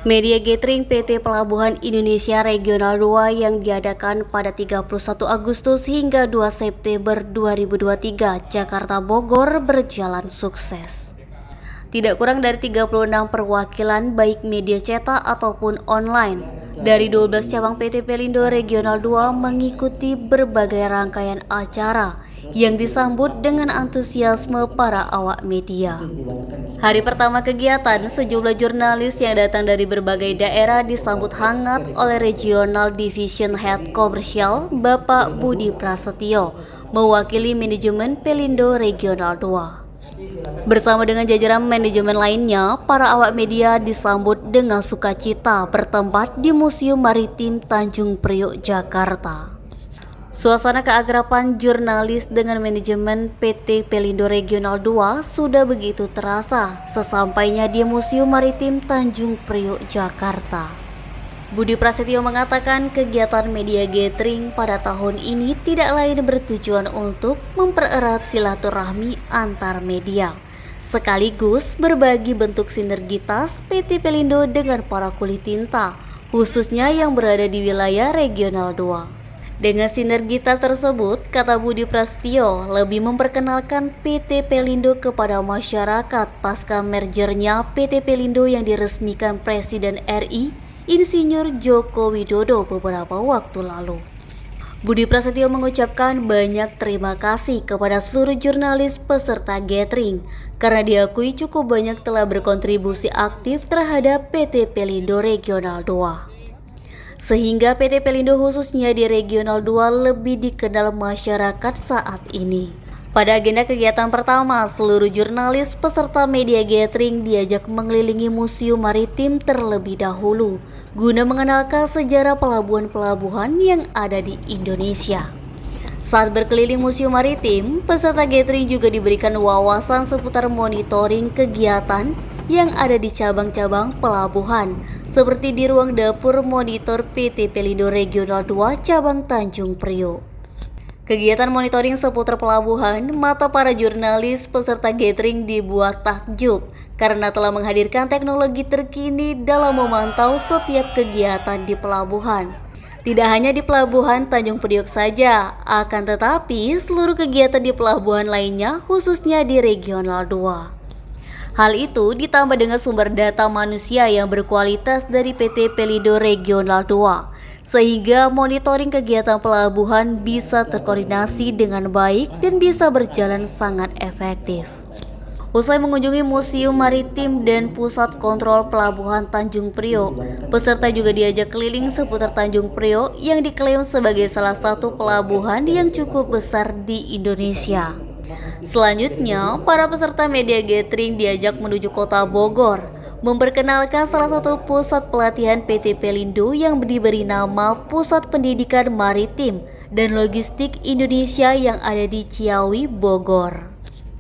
Media Gathering PT Pelabuhan Indonesia Regional 2 yang diadakan pada 31 Agustus hingga 2 September 2023 Jakarta Bogor berjalan sukses. Tidak kurang dari 36 perwakilan baik media cetak ataupun online dari 12 cabang PT Pelindo Regional 2 mengikuti berbagai rangkaian acara yang disambut dengan antusiasme para awak media. Hari pertama kegiatan, sejumlah jurnalis yang datang dari berbagai daerah disambut hangat oleh Regional Division Head Komersial Bapak Budi Prasetyo, mewakili manajemen Pelindo Regional 2. Bersama dengan jajaran manajemen lainnya, para awak media disambut dengan sukacita bertempat di Museum Maritim Tanjung Priok, Jakarta. Suasana keakraban jurnalis dengan manajemen PT Pelindo Regional 2 sudah begitu terasa sesampainya di Museum Maritim Tanjung Priok, Jakarta. Budi Prasetyo mengatakan kegiatan media gathering pada tahun ini tidak lain bertujuan untuk mempererat silaturahmi antar media, sekaligus berbagi bentuk sinergitas PT Pelindo dengan para kulit tinta, khususnya yang berada di wilayah Regional 2. Dengan sinergitas tersebut, kata Budi Prasetyo, lebih memperkenalkan PT Pelindo kepada masyarakat pasca mergernya PT Pelindo yang diresmikan Presiden RI Insinyur Joko Widodo beberapa waktu lalu. Budi Prasetyo mengucapkan banyak terima kasih kepada seluruh jurnalis peserta gathering karena diakui cukup banyak telah berkontribusi aktif terhadap PT Pelindo Regional 2. Sehingga PT Pelindo khususnya di Regional 2 lebih dikenal masyarakat saat ini. Pada agenda kegiatan pertama, seluruh jurnalis peserta media gathering diajak mengelilingi Museum Maritim terlebih dahulu, guna mengenalkan sejarah pelabuhan-pelabuhan yang ada di Indonesia. Saat berkeliling Museum Maritim, peserta gathering juga diberikan wawasan seputar monitoring kegiatan yang ada di cabang-cabang pelabuhan, seperti di ruang dapur monitor PT Pelindo Regional 2 cabang Tanjung Priok. Kegiatan monitoring seputar pelabuhan, mata para jurnalis peserta gathering dibuat takjub karena telah menghadirkan teknologi terkini dalam memantau setiap kegiatan di pelabuhan. Tidak hanya di pelabuhan Tanjung Priok saja, akan tetapi seluruh kegiatan di pelabuhan lainnya khususnya di Regional 2. Hal itu ditambah dengan sumber data manusia yang berkualitas dari PT Pelindo Regional 2, sehingga monitoring kegiatan pelabuhan bisa terkoordinasi dengan baik dan bisa berjalan sangat efektif. Usai mengunjungi Museum Maritim dan Pusat Kontrol Pelabuhan Tanjung Priok, peserta juga diajak keliling seputar Tanjung Priok yang diklaim sebagai salah satu pelabuhan yang cukup besar di Indonesia. Selanjutnya, para peserta media gathering diajak menuju kota Bogor, memperkenalkan salah satu pusat pelatihan PT Pelindo yang diberi nama Pusat Pendidikan Maritim dan Logistik Indonesia yang ada di Ciawi, Bogor.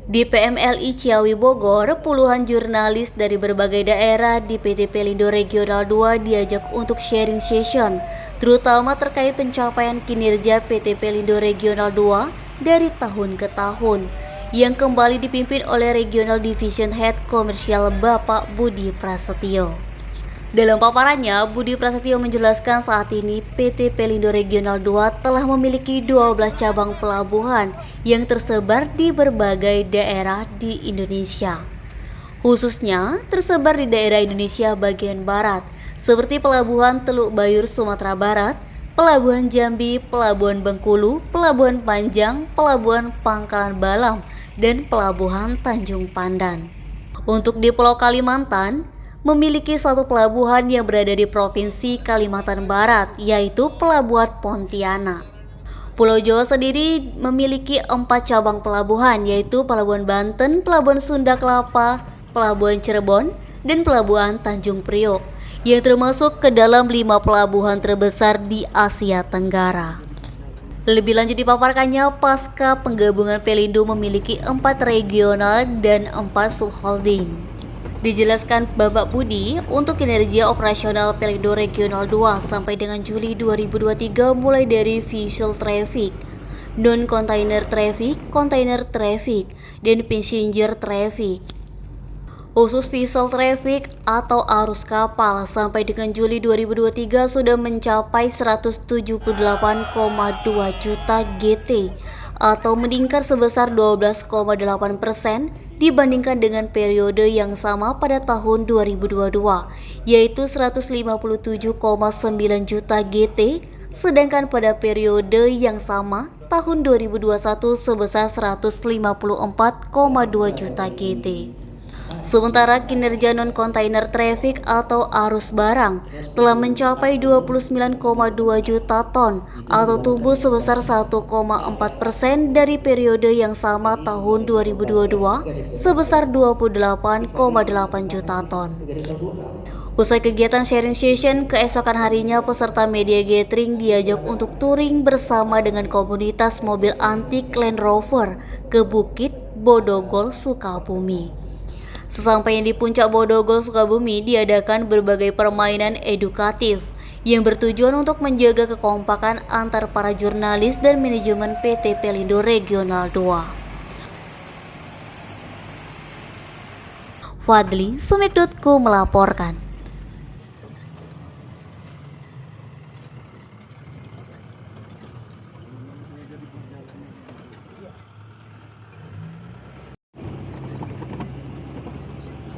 Di PMLI Ciawi Bogor, puluhan jurnalis dari berbagai daerah di PT Pelindo Regional 2 diajak untuk sharing session, terutama terkait pencapaian kinerja PT Pelindo Regional 2 dari tahun ke tahun, yang kembali dipimpin oleh Regional Division Head Komersial Bapak Budi Prasetyo. Dalam paparannya, Budi Prasetyo menjelaskan saat ini PT Pelindo Regional 2 telah memiliki 12 cabang pelabuhan yang tersebar di berbagai daerah di Indonesia. Khususnya tersebar di daerah Indonesia bagian barat, seperti Pelabuhan Teluk Bayur Sumatera Barat, Pelabuhan Jambi, Pelabuhan Bengkulu, Pelabuhan Panjang, Pelabuhan Pangkalan Balam, dan Pelabuhan Tanjung Pandan. Untuk di Pulau Kalimantan, memiliki satu pelabuhan yang berada di Provinsi Kalimantan Barat, yaitu Pelabuhan Pontianak. Pulau Jawa sendiri memiliki 4 cabang pelabuhan, yaitu Pelabuhan Banten, Pelabuhan Sunda Kelapa, Pelabuhan Cirebon, dan Pelabuhan Tanjung Priok, yang termasuk ke dalam 5 pelabuhan terbesar di Asia Tenggara. Lebih lanjut dipaparkannya, pasca penggabungan Pelindo memiliki 4 regional dan 4 subholding. Dijelaskan Bapak Budi, untuk kinerja operasional Pelindo Regional 2 sampai dengan Juli 2023 mulai dari visual traffic, non-container traffic, container traffic, dan passenger traffic. Khusus visual traffic atau arus kapal sampai dengan Juli 2023 sudah mencapai 178,2 juta GT atau meningkat sebesar 12,8% dibandingkan dengan periode yang sama pada tahun 2022, yaitu 157,9 juta GT, sedangkan pada periode yang sama tahun 2021 sebesar 154,2 juta GT. Sementara kinerja non-container traffic atau arus barang telah mencapai 29,2 juta ton atau tumbuh sebesar 1,4% dari periode yang sama tahun 2022 sebesar 28,8 juta ton. Usai kegiatan sharing session, keesokan harinya peserta media gathering diajak untuk touring bersama dengan komunitas mobil antik Land Rover ke Bukit Bodogol, Sukabumi. Sesampainya di Puncak Bodogol, Sukabumi, diadakan berbagai permainan edukatif yang bertujuan untuk menjaga kekompakan antar para jurnalis dan manajemen PT Pelindo Regional 2. Fadli, Sumik.co melaporkan.